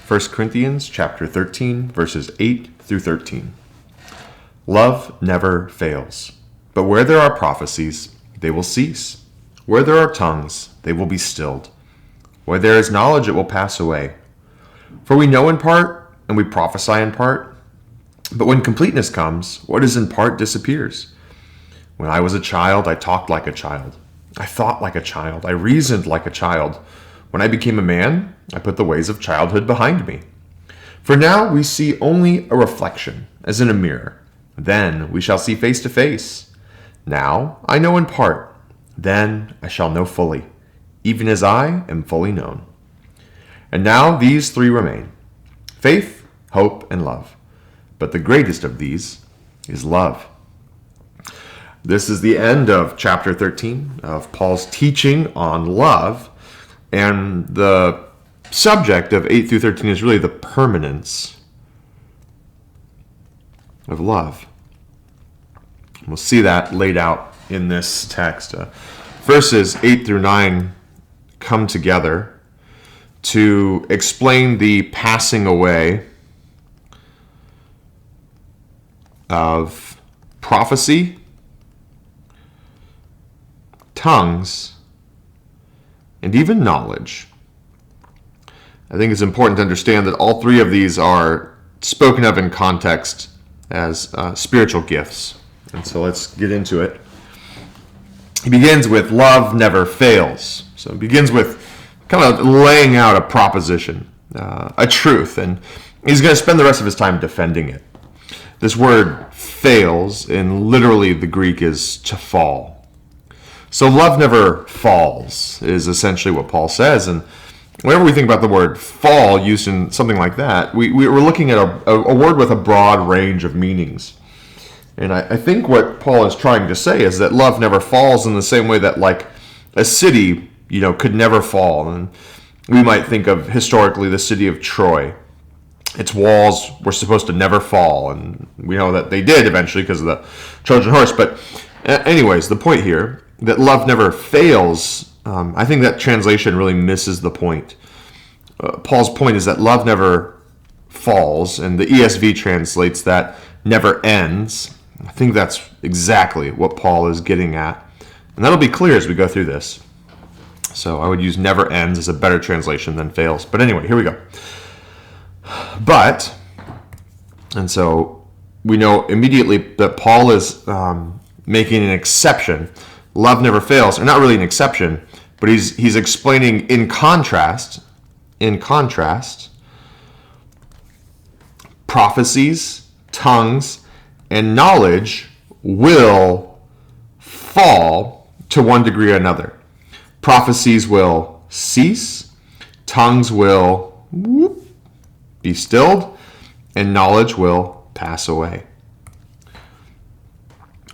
1 Corinthians chapter 13, verses 8 through 13. Love never fails, but where there are prophecies, they will cease. Where there are tongues, they will be stilled. Where there is knowledge, it will pass away. For we know in part, and we prophesy in part. But when completeness comes, what is in part disappears. When I was a child, I talked like a child. I thought like a child. I reasoned like a child. When I became a man, I put the ways of childhood behind me. For now we see only a reflection, as in a mirror. Then we shall see face to face. Now I know in part. Then I shall know fully, even as I am fully known. And now these three remain: faith, hope, and love. But the greatest of these is love. This is the end of chapter 13 of Paul's teaching on love. And the subject of 8 through 13 is really the permanence of love. We'll see that laid out in this text. Verses 8 through 9 come together to explain the passing away of prophecy, tongues, and even knowledge. I think it's important to understand that all three of these are spoken of in context as spiritual gifts. And so let's get into it. He begins with love never fails. So it begins with kind of laying out a proposition, a truth, and he's going to spend the rest of his time defending it. This word fails in literally the Greek is to fall. So love never falls is essentially what Paul says. And whenever we think about the word fall used in something like that, we're looking at a word with a broad range of meanings. And I think what Paul is trying to say is that love never falls in the same way that like a city, could never fall. And we might think of historically the city of Troy. Its walls were supposed to never fall, and we know that they did eventually because of the Trojan horse. But anyways, the point here, that love never fails, I think that translation really misses the point. Paul's point is that love never falls, and the ESV translates that never ends. I think that's exactly what Paul is getting at, and that'll be clear as we go through this. So I would use never ends as a better translation than fails. But anyway, here we go. But, and so we know immediately that Paul is making an exception. Love never fails, or not really an exception, but he's explaining in contrast, prophecies, tongues, and knowledge will fall to one degree or another. Prophecies will cease, tongues will be stilled, and knowledge will pass away.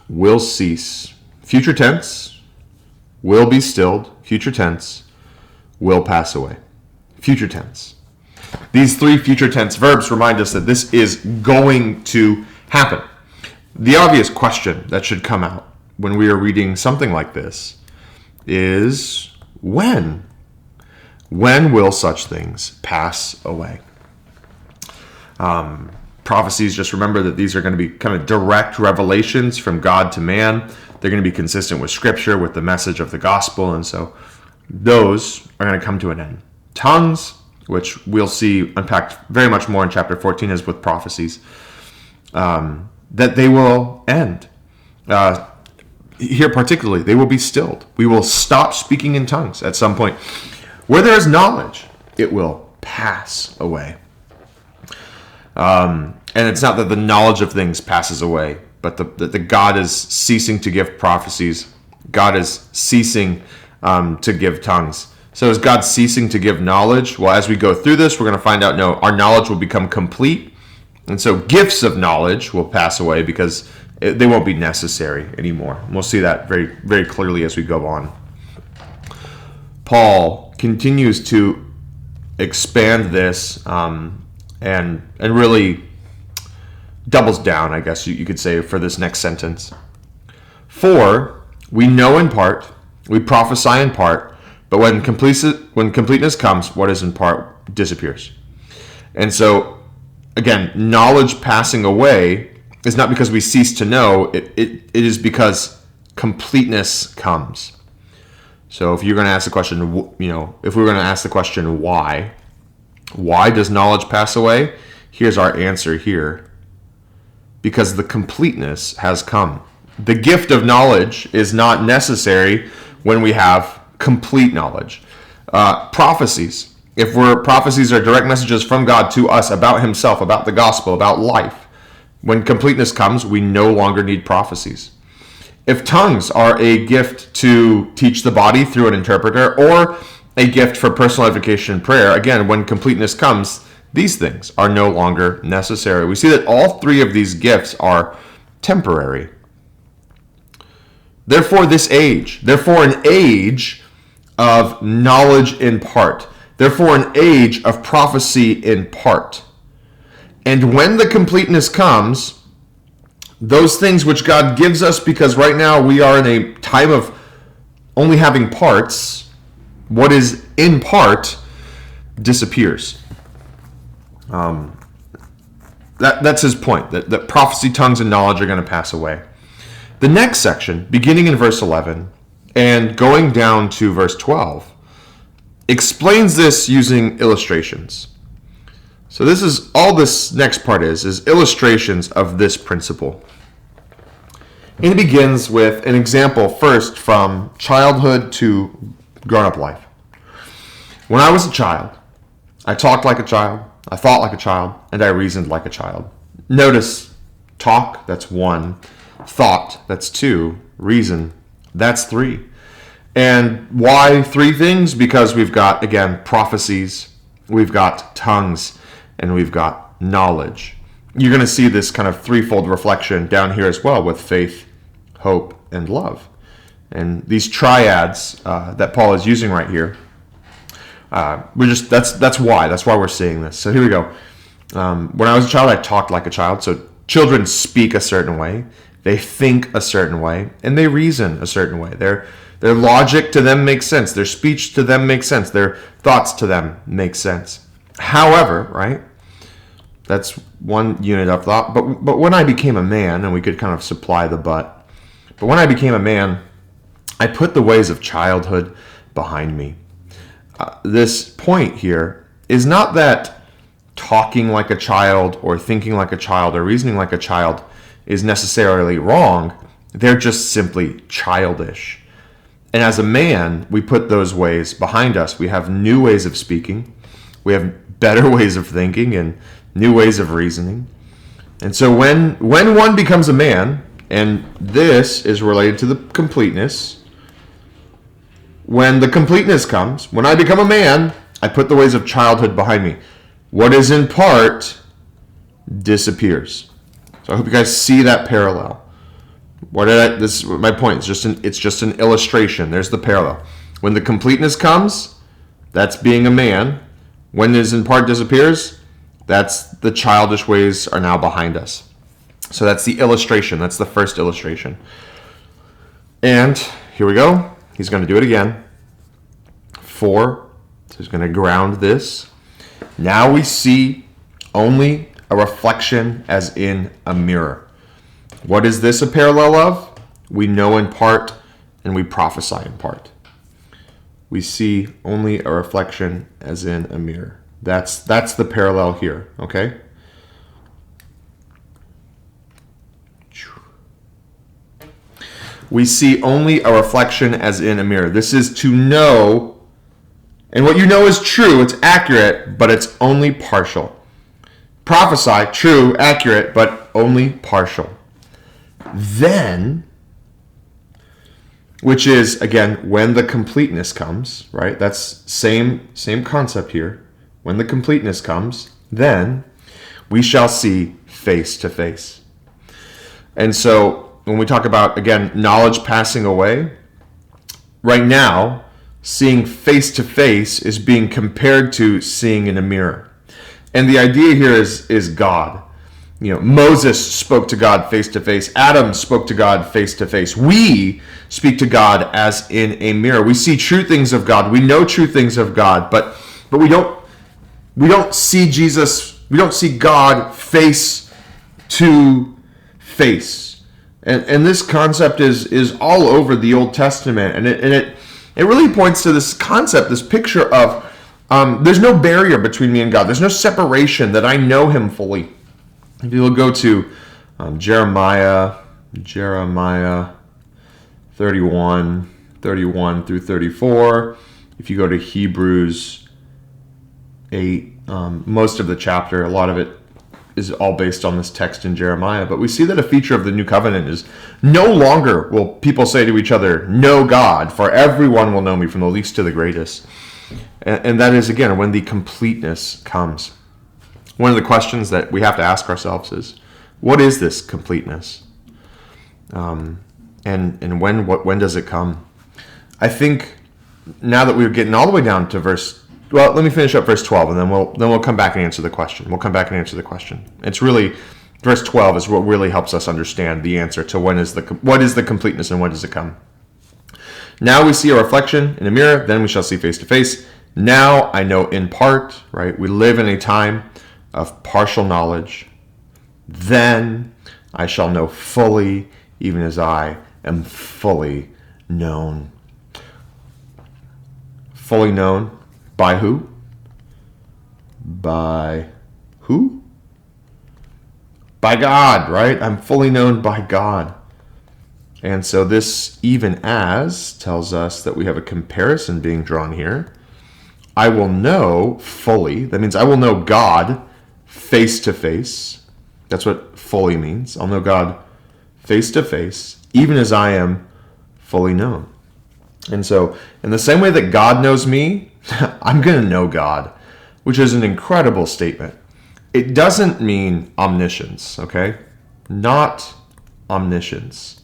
Will cease. Future tense, will be stilled. Future tense, will pass away. Future tense. These three future tense verbs remind us that this is going to happen. The obvious question that should come out when we are reading something like this is when? When will such things pass away? Prophecies, just remember that these are going to be kind of direct revelations from God to man. They're going to be consistent with Scripture, with the message of the gospel, and so those are going to come to an end. Tongues, which we'll see unpacked very much more in chapter 14 as with prophecies, that they will end. Here particularly, they will be stilled. We will stop speaking in tongues at some point. Where there is knowledge, it will pass away. And it's not that the knowledge of things passes away, but that God is ceasing to give prophecies. God is ceasing to give tongues. So is God ceasing to give knowledge? Well, as we go through this, we're going to find out, no, our knowledge will become complete. And so gifts of knowledge will pass away because they won't be necessary anymore. And we'll see that very, very clearly as we go on. Paul continues to expand this and really doubles down, I guess you could say, for this next sentence. For we know in part, we prophesy in part, but when completeness comes, what is in part disappears. And so, again, knowledge passing away is not because we cease to know, it is because completeness comes. So if you're going to ask the question, if we're going to ask the question, why does knowledge pass away? Here's our answer here. Because the completeness has come. The gift of knowledge is not necessary when we have complete knowledge. Prophecies. Prophecies are direct messages from God to us about himself, about the gospel, about life. When completeness comes, we no longer need prophecies. If tongues are a gift to teach the body through an interpreter or a gift for personal edification and prayer, again, when completeness comes, these things are no longer necessary. We see that all three of these gifts are temporary. Therefore, an age of knowledge in part. Therefore, an age of prophecy in part. And when the completeness comes, those things which God gives us, because right now we are in a time of only having parts, what is in part disappears. That's his point, that prophecy, tongues, and knowledge are going to pass away. The next section, beginning in verse 11 and going down to verse 12, explains this using illustrations. So this is all this next part is illustrations of this principle. And it begins with an example first from childhood to grown-up life. When I was a child, I talked like a child, I thought like a child, and I reasoned like a child. Notice, talk, that's 1. Thought, that's 2. Reason, that's 3. And why 3 things? Because we've got, again, prophecies, we've got tongues, and we've got knowledge. You're going to see this kind of threefold reflection down here as well with faith, hope, and love. And these triads that Paul is using right here, that's why we're seeing this. So here we go. When I was a child, I talked like a child. So children speak a certain way, they think a certain way, and they reason a certain way. Their logic to them makes sense. Their speech to them makes sense. Their thoughts to them make sense. However, right, that's one unit of thought. But when I became a man, and we could kind of supply the but when I became a man, I put the ways of childhood behind me. This point here is not that talking like a child or thinking like a child or reasoning like a child is necessarily wrong. They're just simply childish. And as a man, we put those ways behind us. We have new ways of speaking. We have better ways of thinking and new ways of reasoning. And so when one becomes a man, and this is related to the completeness, when the completeness comes, when I become a man, I put the ways of childhood behind me. What is in part disappears. So I hope you guys see that parallel. My point. It's just an illustration. There's the parallel. When the completeness comes, that's being a man. When is in part disappears, that's the childish ways are now behind us. So that's the illustration. That's the first illustration. And here we go. He's going to do it again. 4. So he's going to ground this. Now we see only a reflection as in a mirror. What is this a parallel of? We know in part and we prophesy in part. We see only a reflection as in a mirror. That's the parallel here, okay? We see only a reflection as in a mirror. This is to know, and what you know is true, it's accurate, but it's only partial. Prophesy, true, accurate, but only partial. Then, which is, again, when the completeness comes, right? That's same concept here. When the completeness comes, then we shall see face to face. And so when we talk about, again, knowledge passing away, right now, seeing face to face is being compared to seeing in a mirror. And the idea here is God. Moses spoke to God face to face. Adam spoke to God face to face. We speak to God as in a mirror. We see true things of God. We know true things of God, but we don't we don't see Jesus, we don't see God face to face. And this concept is all over the Old Testament, and it really points to this concept, this picture of there's no barrier between me and God. There's no separation, that I know him fully. If you'll go to Jeremiah 31 through 34. If you go to Hebrews 8, most of the chapter, a lot of it is all based on this text in Jeremiah. But we see that a feature of the new covenant is no longer will people say to each other, "Know God, for everyone will know me, from the least to the greatest." And that is, again, when the completeness comes. One of the questions that we have to ask ourselves is, what is this completeness? And when does it come? I think now that we're getting all the way down to let me finish up verse 12, and then we'll come back and answer the question. It's really, verse 12 is what really helps us understand the answer to what is the completeness and when does it come. Now we see a reflection in a mirror, then we shall see face to face. Now I know in part, right? We live in a time of partial knowledge. Then I shall know fully, even as I am fully known. Fully known by who? By who? By God, right? I'm fully known by God. And so this even as tells us that we have a comparison being drawn here. I will know fully. That means I will know God face to face. That's what fully means. I'll know God face to face, even as I am fully known. And so, in the same way that God knows me, I'm going to know God, which is an incredible statement. It doesn't mean omniscience, okay? Not omniscience.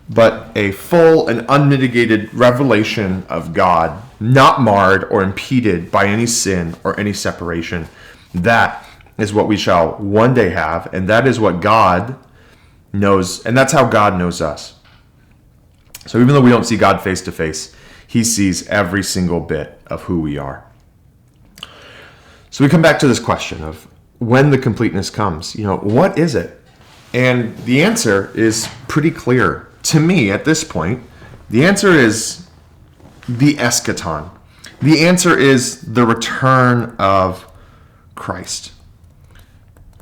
But a full and unmitigated revelation of God, not marred or impeded by any sin or any separation. That is what we shall one day have, and that is what God knows, and that's how God knows us. So even though we don't see God face to face, he sees every single bit of who we are. So we come back to this question of when the completeness comes. What is it? And the answer is pretty clear. To me, at this point, the answer is the eschaton. The answer is the return of Christ.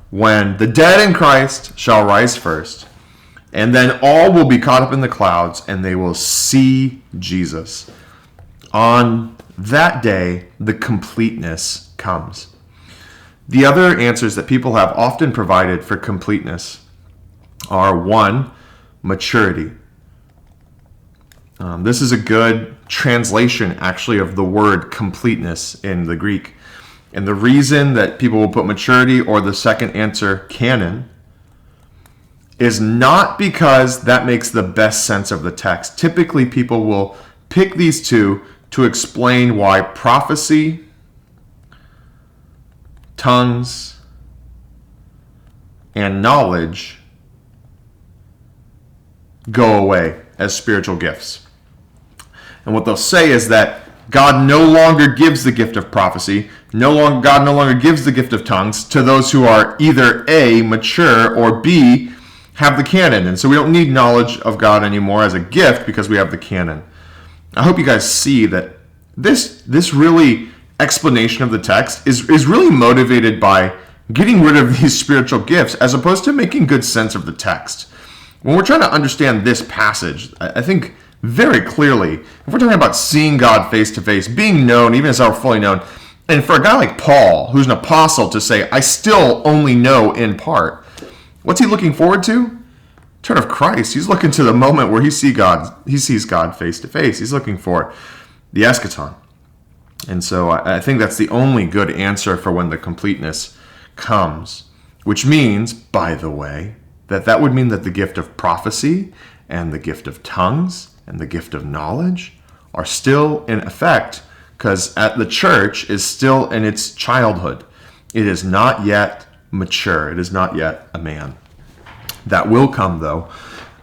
When the dead in Christ shall rise first, and then all will be caught up in the clouds, and they will see Jesus. On that day, the completeness comes. The other answers that people have often provided for completeness are, 1, maturity. This is a good translation, actually, of the word completeness in the Greek. And the reason that people will put maturity, or the second answer, canon, is not because that makes the best sense of the text. Typically, people will pick these two to explain why prophecy, tongues, and knowledge go away as spiritual gifts. And what they'll say is that God no longer gives the gift of prophecy, God no longer gives the gift of tongues to those who are either A, mature, or B, have the canon. And so we don't need knowledge of God anymore as a gift because we have the canon. I hope you guys see that this really explanation of the text is really motivated by getting rid of these spiritual gifts as opposed to making good sense of the text. When we're trying to understand this passage, I think very clearly, if we're talking about seeing God face to face, being known, even as we're fully known, and for a guy like Paul, who's an apostle, to say, I still only know in part, what's he looking forward to? Turn of Christ. He's looking to the moment where he sees God face to face. He's looking for the eschaton. And so I think that's the only good answer for when the completeness comes, which means, by the way, that would mean that the gift of prophecy and the gift of tongues and the gift of knowledge are still in effect, because the church is still in its childhood. It is not yet mature. It is not yet a man. That will come, though.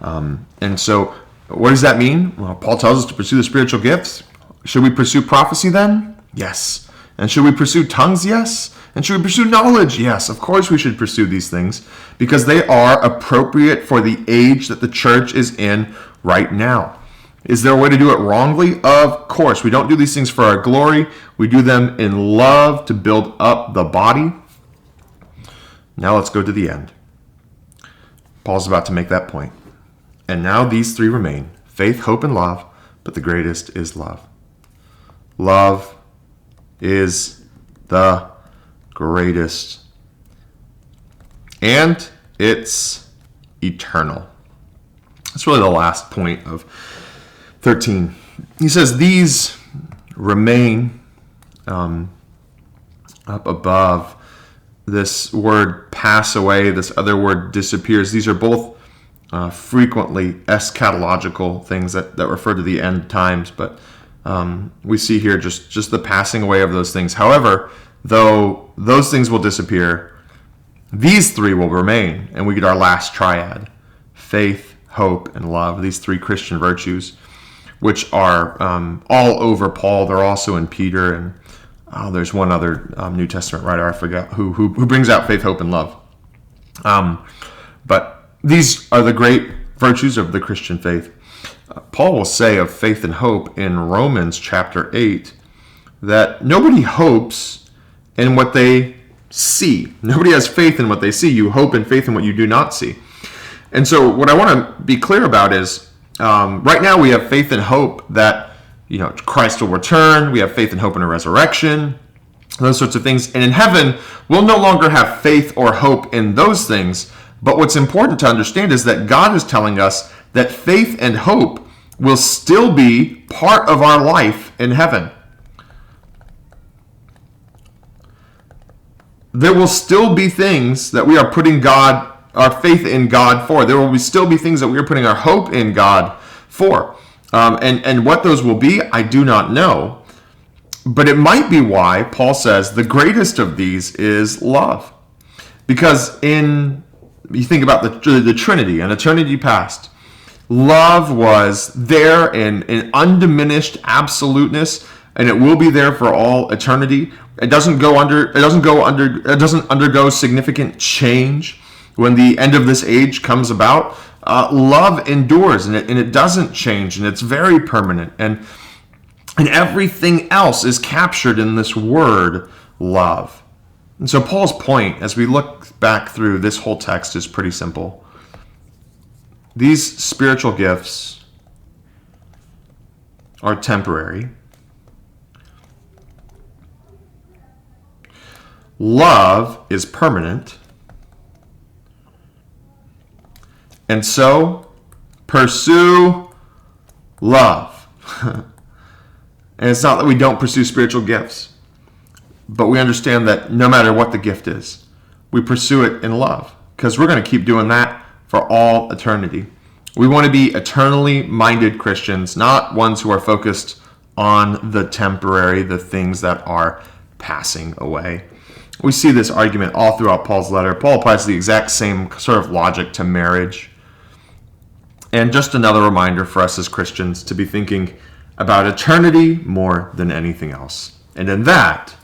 And so what does that mean? Well, Paul tells us to pursue the spiritual gifts. Should we pursue prophecy then? Yes. And should we pursue tongues? Yes. And should we pursue knowledge? Yes. Of course we should pursue these things because they are appropriate for the age that the church is in right now. Is there a way to do it wrongly? Of course. We don't do these things for our glory. We do them in love to build up the body. Now let's go to the end. Paul's about to make that point. And now these three remain: faith, hope, and love, but the greatest is love. Love is the greatest. And it's eternal. That's really the last point of 13. He says these remain up above. This word pass away, this other word disappears. These are both frequently eschatological things that refer to the end times, but we see here just the passing away of those things. However, though those things will disappear, these three will remain, and we get our last triad: faith, hope, and love. These three Christian virtues, which are all over Paul. They're also in Peter, and there's one other New Testament writer, I forgot who brings out faith, hope, and love. But these are the great virtues of the Christian faith. Paul will say of faith and hope in Romans chapter 8 that nobody hopes in what they see. Nobody has faith in what they see. You hope and faith in what you do not see. And so what I want to be clear about is right now we have faith and hope that Christ will return. We have faith and hope in a resurrection, those sorts of things. And in heaven, we'll no longer have faith or hope in those things. But what's important to understand is that God is telling us that faith and hope will still be part of our life in heaven. There will still be things that we are putting our faith in God for. There will still be things that we are putting our hope in God for. And what those will be, I do not know. But it might be why Paul says the greatest of these is love. Because you think about the Trinity and eternity past, love was there in undiminished absoluteness, and it will be there for all eternity. It doesn't undergo significant change when the end of this age comes about. Love endures, and it doesn't change, and it's very permanent, and everything else is captured in this word love. And so Paul's point, as we look back through this whole text, is pretty simple. These spiritual gifts are temporary. Love is permanent. And so, pursue love. And it's not that we don't pursue spiritual gifts, but we understand that no matter what the gift is, we pursue it in love, because we're going to keep doing that for all eternity. We want to be eternally minded Christians, not ones who are focused on the temporary, the things that are passing away. We see this argument all throughout Paul's letter. Paul applies the exact same sort of logic to marriage. And just another reminder for us as Christians to be thinking about eternity more than anything else. And in that,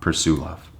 pursue love.